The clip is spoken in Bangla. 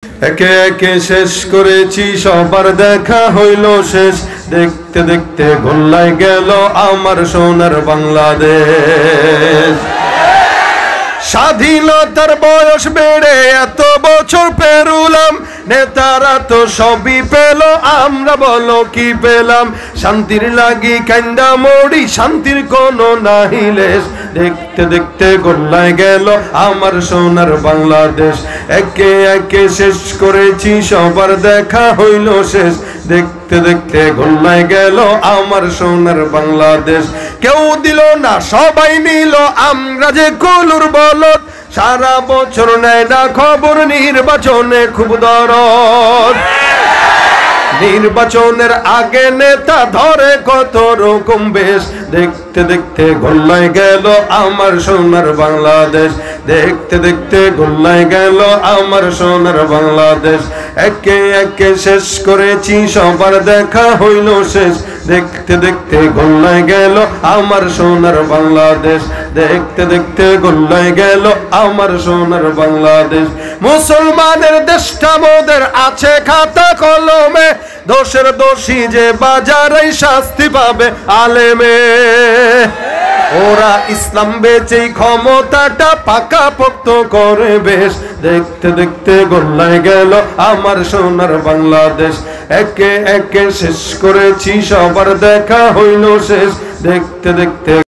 একে একে শেষ করেছি, সবার দেখা হইল শেষ। দেখতে দেখতে গোল্লায় গেল আমার সোনার বাংলাদেশ। স্বাধীনতার বয়স বেড়ে এত বছর পেরুলাম, নেতারা তো সবই পেল, আমরা বলো কি পেলাম? শান্তির লাগি কান্দা মরি, শান্তির কোনো নাহিলেশ। দেখতে দেখতে গোল্লায় গেল আমার সোনার বাংলাদেশ। একে একে শেষ করেছি, সবার দেখা হইল শেষ। দেখতে দেখতে গোল্লায় গেল আমার সোনার বাংলাদেশ। কেউ দিল না, সবাই নিল, আমরা যে কলুর বলদ। সারা বছর নেয় না খবর, নির্বাচনে খুব দরদ। নির্বাচনের আগে নেতা ধরে কত রকম বেশ। দেখতে দেখতে গোল্লায় গেল আমার সোনার বাংলাদেশ। দেখতে দেখতে গোল্লায় গেল আমার সোনার বাংলাদেশ। একে একে শেষ করেছি, সবার দেখা হইল শেষ। দেখতে দেখতে গোল্লায় গেল আমার সোনার বাংলাদেশ। দেখতে দেখতে গোল্লায় গেল আমার সোনার বাংলাদেশ। মুসলমানের দেশটা মোদের আছে খাতা কলমে, দোষের দোষী যে বাজারে শাস্তি পাবে আলেমে। ওরা ইসলাম বেচেই ক্ষমতাটা পাকাপোক্ত করে বেশ। দেখতে দেখতে গোল্লায় গেল আমার সোনার বাংলাদেশ। একে একে শেষ করেছি, সবার দেখা হইল শেষ। দেখতে দেখতে